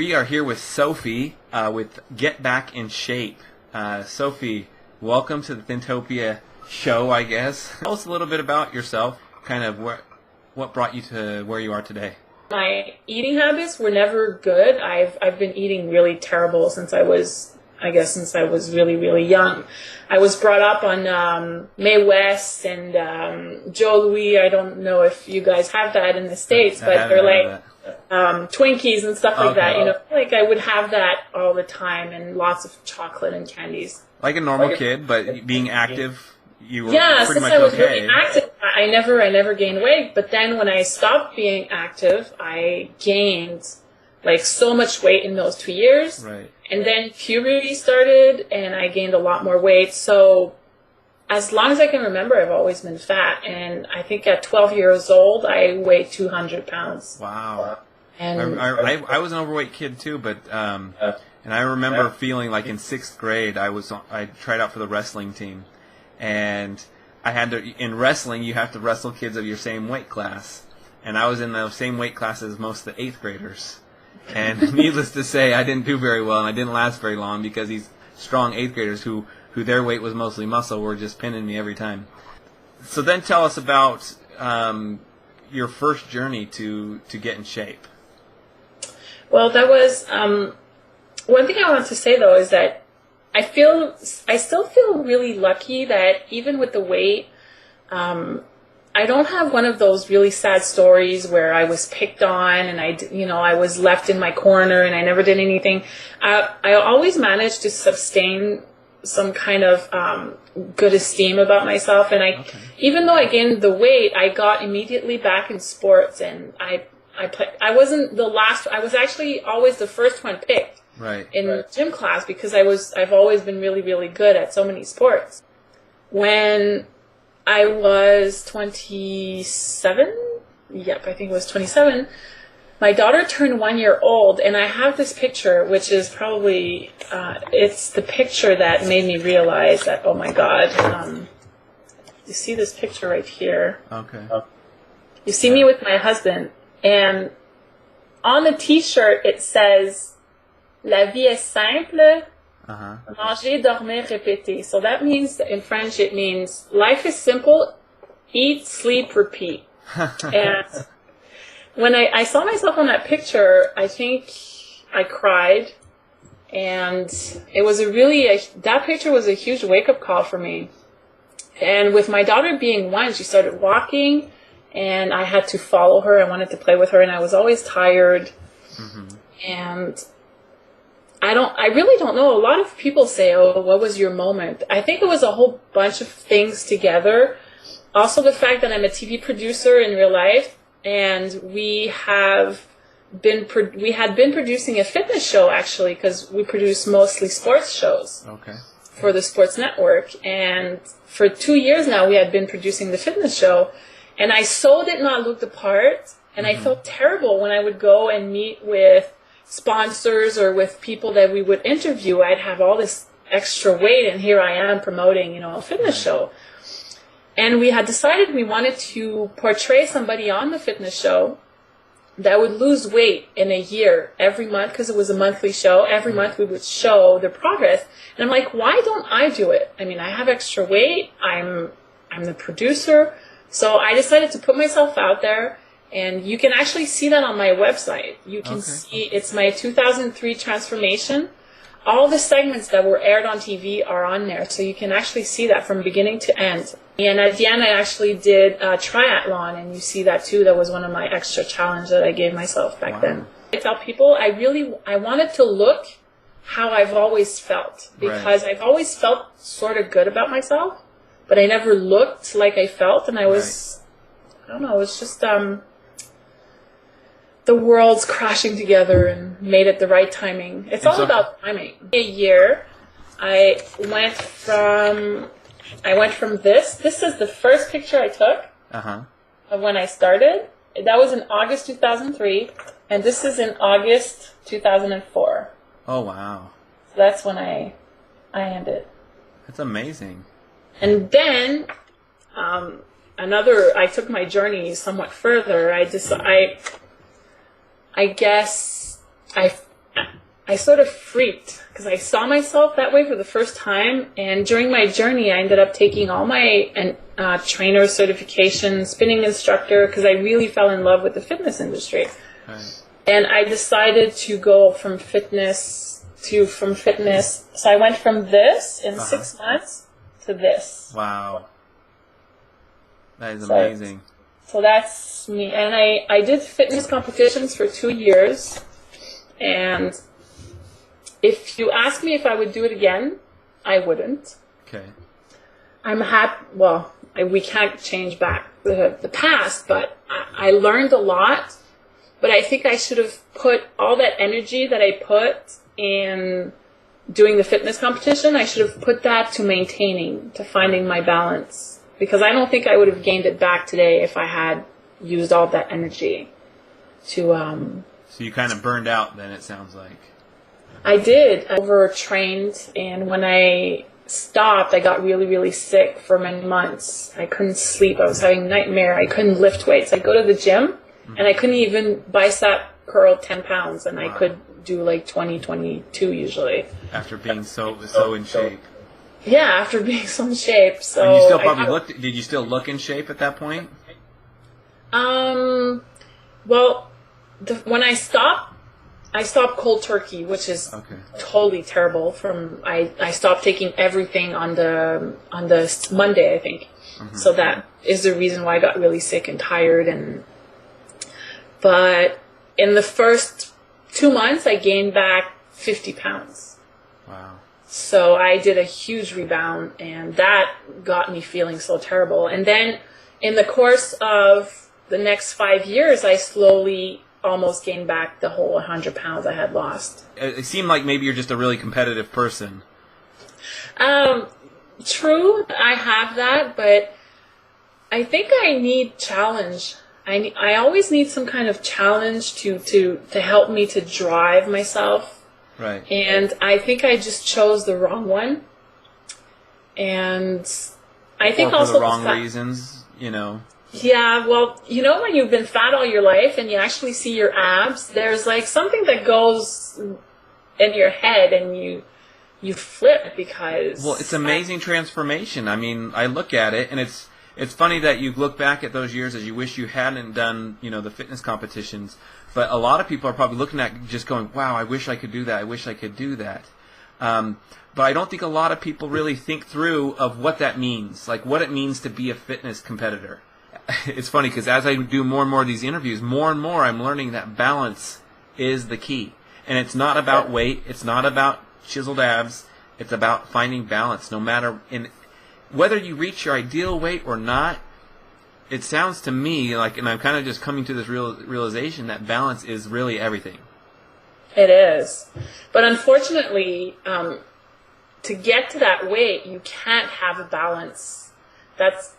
We are here with Sophie with Get Back in Shape. Sophie, welcome to the Thintopia show, I guess. Tell us a little bit about yourself, kind of what brought you to where you are today. My eating habits were never good. I've been eating really terrible since I was really, really young. I was brought up on Mae West and Joe Louis. I don't know if you guys have that in the States, but they're like Twinkies and stuff like that. You know, like I would have that all the time and lots of chocolate and candies. Like a normal kid, but being active, you were pretty much I was okay. really active. I never gained weight. But then when I stopped being active, I gained like so much weight in those 2 years. Right. And then puberty started, and I gained a lot more weight. So as long as I can remember, I've always been fat. And I think at 12 years old, I weighed 200 pounds. Wow. And I was an overweight kid too, but and I remember feeling like in 6th grade, I tried out for the wrestling team, and I had to, in wrestling, you have to wrestle kids of your same weight class, and I was in the same weight class as most of the 8th graders. And needless to say, I didn't do very well, and I didn't last very long because these strong 8th graders who their weight was mostly muscle were just pinning me every time. So then tell us about your first journey to get in shape. well, that was one thing I want to say though is that I still feel really lucky that even with the weight, I don't have one of those really sad stories where I was picked on and I was left in my corner and I never did anything. I always managed to sustain some kind of good esteem about myself, and even though I gained the weight, I got immediately back in sports, and I wasn't the last. I was actually always the first one picked in gym class because I've always been really, really good at so many sports. When I was 27. Yep, I think it was 27. My daughter turned 1 year old, and I have this picture, which is probably, it's the picture that made me realize that, oh my God, you see this picture right here. Okay. You see me with my husband, and on the t-shirt it says, La vie est simple. Manger, dormir, répéter. So that means, in French, it means life is simple, eat, sleep, repeat. And when I saw myself on that picture, I think I cried. And it was that picture was a huge wake-up call for me. And with my daughter being 1, she started walking, and I had to follow her. I wanted to play with her, and I was always tired. And I really don't know. A lot of people say, oh, what was your moment? I think it was a whole bunch of things together. Also the fact that I'm a TV producer in real life, and we had been producing a fitness show, actually, because we produce mostly sports shows for the Sports Network. And for 2 years now, we had been producing the fitness show, and I so did not look the part, and I felt terrible when I would go and meet with sponsors or with people that we would interview. I'd have all this extra weight, and here I am promoting, a fitness show. And we had decided we wanted to portray somebody on the fitness show that would lose weight in a year, every month, because it was a monthly show. Every month we would show their progress. And I'm like, why don't I do it? I mean, I have extra weight. I'm the producer. So I decided to put myself out there. And you can actually see that on my website. You can see it's my 2003 transformation. All the segments that were aired on TV are on there. So you can actually see that from beginning to end. And at the end, I actually did a triathlon. And you see that too. That was one of my extra challenges that I gave myself back then. I tell people I wanted to look how I've always felt. Because I've always felt sort of good about myself. But I never looked like I felt. And I was, I don't know, it was just the world's crashing together and made it the right timing. It's all about timing. A year, I went from this. This is the first picture I took of when I started. That was in August 2003, and this is in August 2004. Oh, wow. So that's when I ended. That's amazing. And then I took my journey somewhat further. I guess I I sort of freaked because I saw myself that way for the first time. And during my journey, I ended up taking all my trainer certification, spinning instructor, because I really fell in love with the fitness industry. Right. And I decided to go from fitness. So I went from this in 6 months to this. Wow. That is amazing. So that's me. And I did fitness competitions for 2 years. And if you ask me if I would do it again, I wouldn't. Okay. I'm happy. Well, we can't change back the past, but I learned a lot. But I think I should have put all that energy that I put in doing the fitness competition, I should have put that to finding my balance. Because I don't think I would have gained it back today if I had used all that energy to... So you kind of burned out then, it sounds like. I did. I overtrained, and when I stopped, I got really, really sick for many months. I couldn't sleep. I was having nightmare. I couldn't lift weights. I'd go to the gym, and I couldn't even bicep curl 10 pounds, and I could do like 20, 22 usually. After being so in shape. Yeah, after being so in shape. So and you still probably did you still look in shape at that point? Well, when I stopped cold turkey, which is totally terrible. I stopped taking everything on the Monday, I think. Mm-hmm. So that is the reason why I got really sick and tired. But in the first 2 months, I gained back 50 pounds. Wow. So I did a huge rebound, and that got me feeling so terrible. And then in the course of the next 5 years, I slowly almost gained back the whole 100 pounds I had lost. It seemed like maybe you're just a really competitive person. True, I have that, but I think I need challenge. I always need some kind of challenge to help me to drive myself. Right. And I think I just chose the wrong one. And I think also for the wrong reasons, you know. Yeah, well, you know when you've been fat all your life and you actually see your abs, there's like something that goes in your head and you flip because... Well, it's amazing transformation. I mean, I look at it and it's funny that you look back at those years as you wish you hadn't done, you know, the fitness competitions. But a lot of people are probably looking at just going, wow, I wish I could do that. I wish I could do that. But I don't think a lot of people really think through of what that means, like what it means to be a fitness competitor. It's funny because as I do more and more of these interviews, more and more I'm learning that balance is the key. And it's not about weight. It's not about chiseled abs. It's about finding balance no matter whether you reach your ideal weight or not. It sounds to me like, and I'm kind of just coming to this realization that balance is really everything. It is. But unfortunately, to get to that weight, you can't have a balance. That's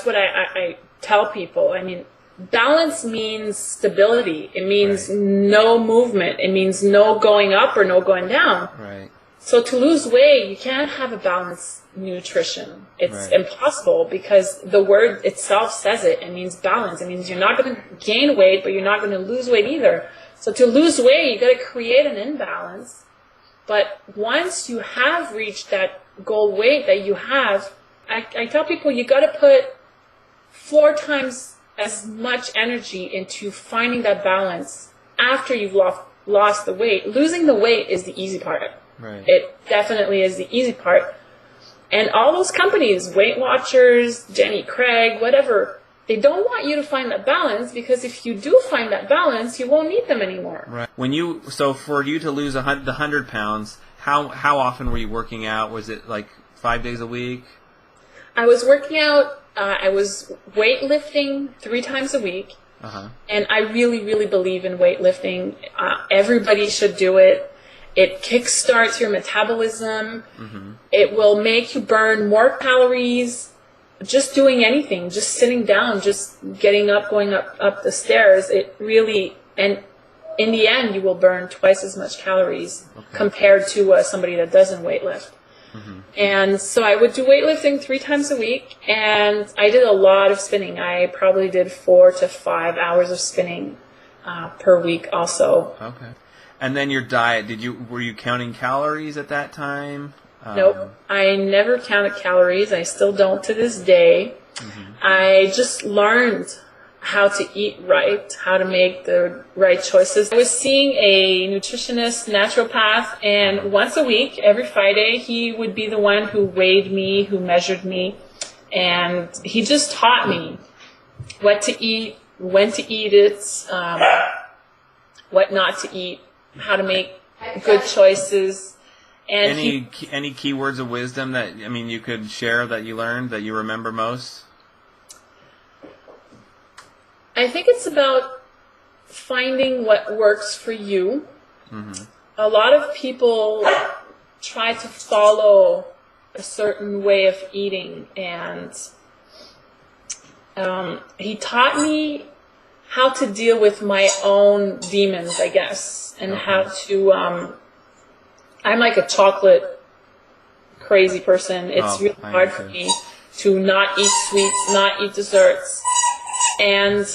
what I tell people. I mean, balance means stability. It means no movement. It means no going up or no going down. Right. So to lose weight, you can't have a balanced nutrition. It's impossible because the word itself says it. It means balance. It means you're not going to gain weight, but you're not going to lose weight either. So to lose weight, you got to create an imbalance. But once you have reached that goal weight that you have, I tell people you got to put 4 times as much energy into finding that balance after you've lost the weight. Losing the weight is the easy part. Right. It definitely is the easy part. And all those companies, Weight Watchers, Jenny Craig, whatever, they don't want you to find that balance because if you do find that balance, you won't need them anymore. Right. So for you to lose the 100 pounds, how often were you working out? Was it like 5 days a week? I was working out. I was weightlifting 3 times a week. And I really, really believe in weightlifting. Everybody should do it. It kickstarts your metabolism. Mm-hmm. It will make you burn more calories just doing anything, just sitting down, just getting up, going up the stairs. It really, and in the end, you will burn twice as much calories compared to somebody that doesn't weightlift. Mm-hmm. And so I would do weightlifting 3 times a week, and I did a lot of spinning. I probably did 4 to 5 hours of spinning per week also. Okay. And then your diet, were you counting calories at that time? Nope. I never counted calories. I still don't to this day. Mm-hmm. I just learned how to eat right, how to make the right choices. I was seeing a nutritionist, naturopath, and once a week, every Friday, he would be the one who weighed me, who measured me, and he just taught me what to eat, when to eat it, what not to eat, how to make good choices. And any key words of wisdom that you could share that you learned that you remember most? I think it's about finding what works for you. Mm-hmm. A lot of people try to follow a certain way of eating, and he taught me how to deal with my own demons, I guess, and how to, I'm like a chocolate crazy person. It's really hard for me to not eat sweets, not eat desserts. And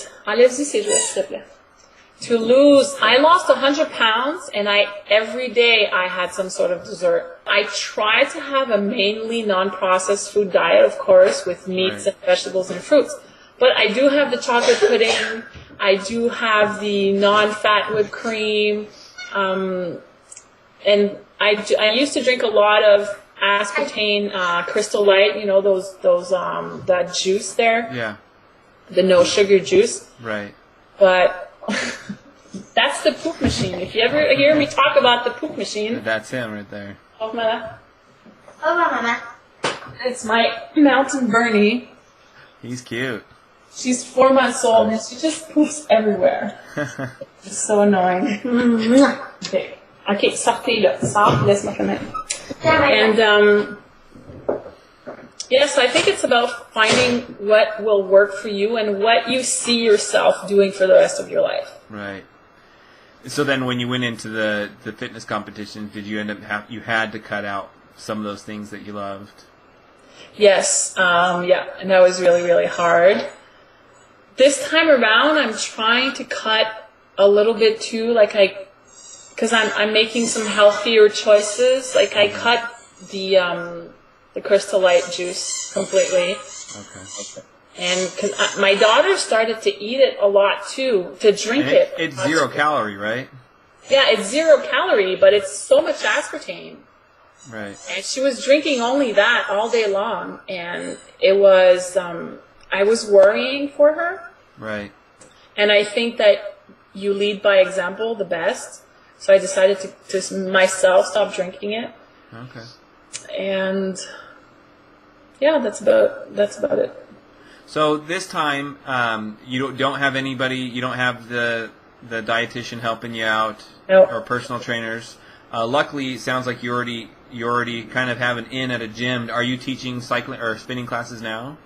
to lose, I lost 100 pounds, and every day I had some sort of dessert. I try to have a mainly non-processed food diet, of course, with meats and vegetables and fruits. But I do have the chocolate pudding. I do have the non-fat whipped cream. And I used to drink a lot of aspartame, Crystal Light, that juice there. Yeah. The no sugar juice. Right. But that's the poop machine. If you ever hear me talk about the poop machine. That's him right there. Oh, Mama. It's my Mountain Bernie. He's cute. She's 4 months old and she just poops everywhere. It's so annoying. Okay, sortez là. Sors, laisse-moi finir. And, yes, I think it's about finding what will work for you and what you see yourself doing for the rest of your life. Right. So then when you went into the fitness competition, did you end up you had to cut out some of those things that you loved? Yes. Yeah, and that was really, really hard. This time around, I'm trying to cut a little bit too, because I'm making some healthier choices. Like I cut the Crystal Light juice completely. Okay. And cause my daughter started to eat it a lot too, to drink it. It's 0 calorie, right? Yeah, it's 0 calorie, but it's so much aspartame. Right. And she was drinking only that all day long, and it was, I was worrying for her. Right. And I think that you lead by example the best. So I decided to myself stop drinking it. Okay. And yeah, that's about it. So this time, you don't have anybody, you don't have the dietitian helping you out, nope. Or personal trainers. Luckily, it sounds like you already kind of have an in at a gym. Are you teaching cycling or spinning classes now?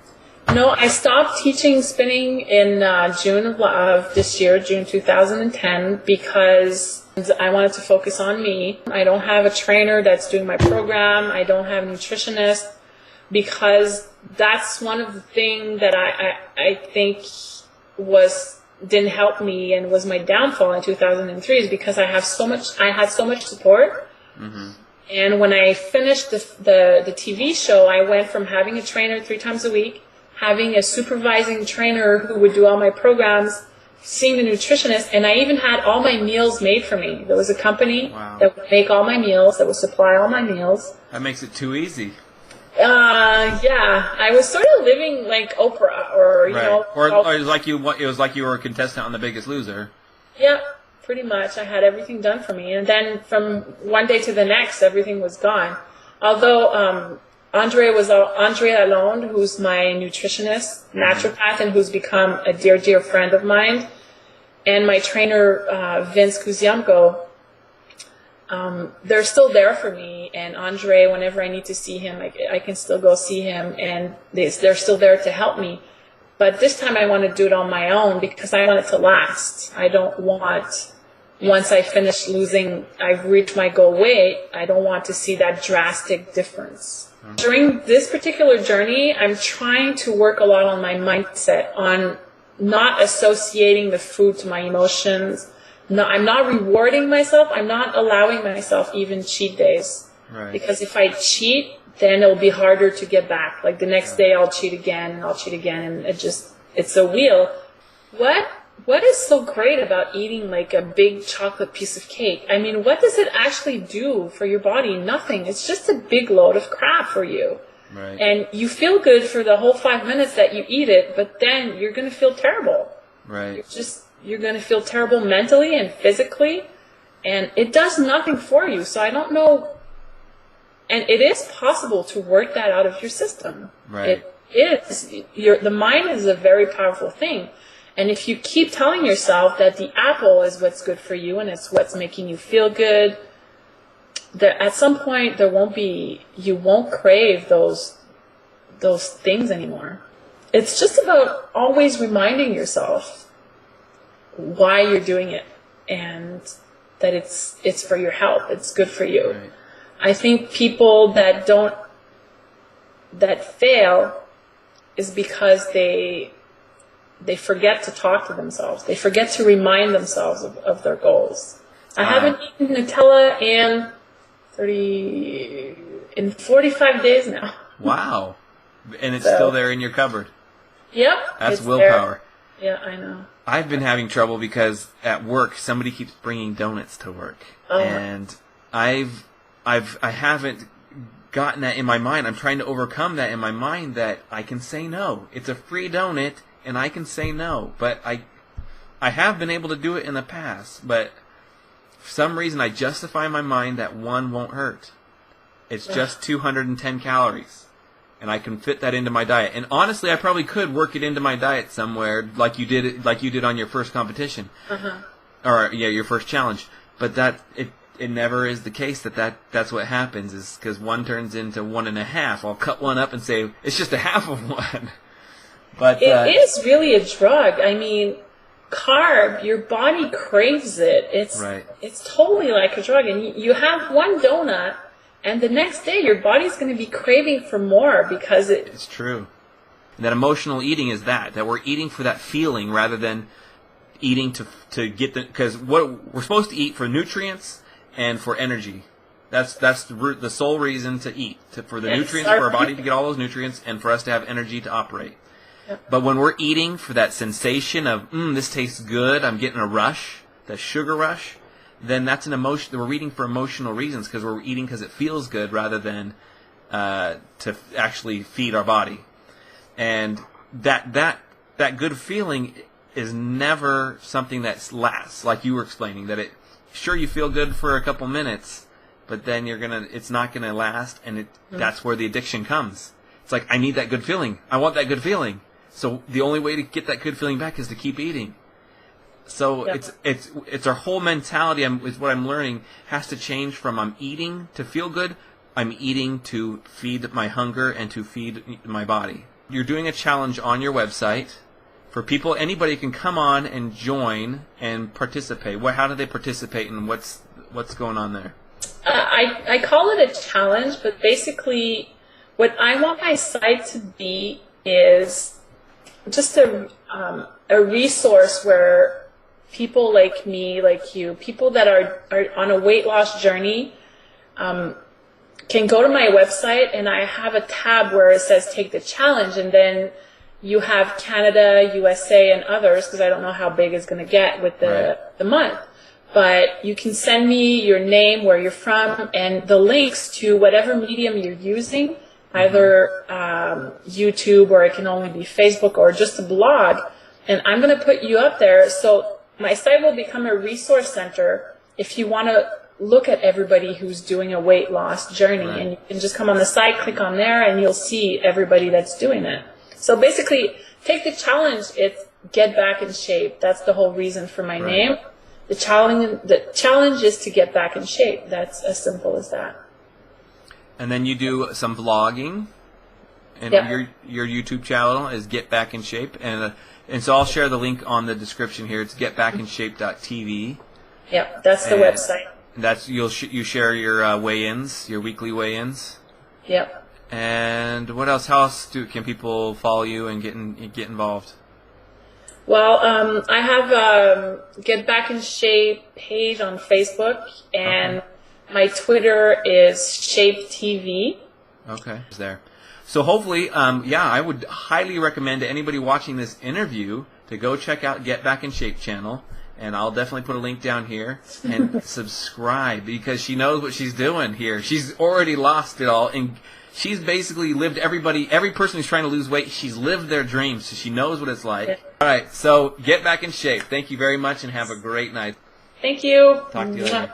No, I stopped teaching spinning in June of this year, June 2010, because I wanted to focus on me. I don't have a trainer that's doing my program. I don't have a nutritionist, because that's one of the things that I think didn't help me and was my downfall in 2003, is because I had so much support. Mm-hmm. And when I finished the TV show, I went from having a trainer 3 times a week, having a supervising trainer who would do all my programs, seeing the nutritionist, and I even had all my meals made for me. There was a company that would make all my meals, that would supply all my meals. That makes it too easy. Yeah, I was sort of living like Oprah, or you know, or it was like you were a contestant on The Biggest Loser. Yeah, pretty much. I had everything done for me, and then from one day to the next, everything was gone. Although Andre Lalonde, who's my nutritionist, naturopath, and who's become a dear, dear friend of mine, and my trainer Vince Kuziemko, they're still there for me. And Andre, whenever I need to see him, I can still go see him, and they're still there to help me. But this time I want to do it on my own, because I want it to last. I don't want, once I finish losing, I've reached my goal weight, I don't want to see that drastic difference. Mm-hmm. During this particular journey, I'm trying to work a lot on my mindset, on not associating the food to my emotions, No, I'm not rewarding myself. I'm not allowing myself even cheat days. Right. Because if I cheat, then it'll be harder to get back. Like the next day I'll cheat again and I'll cheat again, and it's a wheel. What is so great about eating like a big chocolate piece of cake? I mean, what does it actually do for your body? Nothing. It's just a big load of crap for you. Right. And you feel good for the whole 5 minutes that you eat it, but then you're going to feel terrible. Right. You're going to feel terrible mentally and physically, and it does nothing for you. So I don't know. And it is possible to work that out of your system. Right. It is. The mind is a very powerful thing. And if you keep telling yourself that the apple is what's good for you and it's what's making you feel good, at some point you won't crave those things anymore. It's just about always reminding yourself why you're doing it and that it's for your health. It's good for you. Right. I think people that fail is because they forget to talk to themselves. They forget to remind themselves of their goals. I haven't eaten Nutella in 45 days now. Wow. And it's still there in your cupboard. Yep. That's willpower. There. Yeah, I know. I've been having trouble because at work somebody keeps bringing donuts to work. Oh. And I haven't gotten that in my mind. I'm trying to overcome that in my mind that I can say no. It's a free donut and I can say no. But I have been able to do it in the past, but for some reason I justify in my mind that one won't hurt. It's just 210 calories. And I can fit that into my diet. And honestly, I probably could work it into my diet somewhere like you did on your first competition. Uh-huh. Or your first challenge. But it never is the case that's what happens, is because one turns into 1.5. I'll cut one up and say it's just a half of one. But it is really a drug. I mean, carb, your body craves it. It's totally like a drug. And you have one donut, and the next day your body's going to be craving for more because it's true. And that emotional eating is that we're eating for that feeling rather than eating to get because what we're supposed to eat for nutrients and for energy. That's the sole reason to eat, for the nutrients, for our body to get all those nutrients, and for us to have energy to operate. Yep. But when we're eating for that sensation of, this tastes good, I'm getting a rush, that sugar rush, then that's an emotion. We're eating for emotional reasons because we're eating because it feels good rather than to actually feed our body. And that good feeling is never something that lasts, like you were explaining. That sure you feel good for a couple minutes, but then it's not gonna last, and that's where the addiction comes. It's like, I need that good feeling. I want that good feeling. So the only way to get that good feeling back is to keep eating. So it's our whole mentality. Is what I'm learning has to change from I'm eating to feel good. I'm eating to feed my hunger and to feed my body. You're doing a challenge on your website for people. Anybody can come on and join and participate. How do they participate, and what's going on there? I call it a challenge, but basically what I want my site to be is just a resource where people like me, like you, people that are on a weight loss journey can go to my website, and I have a tab where it says take the challenge, and then you have Canada, USA, and others, because I don't know how big it's going to get with the month. But you can send me your name, where you're from, and the links to whatever medium you're using, either YouTube, or it can only be Facebook, or just a blog. And I'm going to put you up there. So my site will become a resource center if you want to look at everybody who's doing a weight loss journey. Right. And you can just come on the site, click on there, and you'll see everybody that's doing it. So basically, take the challenge. It's get back in shape. That's the whole reason for my name. The challenge is to get back in shape. That's as simple as that. And then you do some vlogging, and your YouTube channel is Get Back in Shape, and so I'll share the link on the description here. It's getbackinshape.tv. Yep, that's the website. That's you share your weigh-ins, your weekly weigh-ins. Yep. And what else? How else can people follow you and get involved? Well, I have Get Back in Shape page on Facebook, and my Twitter is Shape TV. Okay, it's there. So hopefully, I would highly recommend to anybody watching this interview to go check out Get Back in Shape channel, and I'll definitely put a link down here, and subscribe, because she knows what she's doing here. She's already lost it all, and she's basically lived every person who's trying to lose weight, she's lived their dreams, so she knows what it's like. Yeah. All right, so Get Back in Shape. Thank you very much, and have a great night. Thank you. Talk to you later.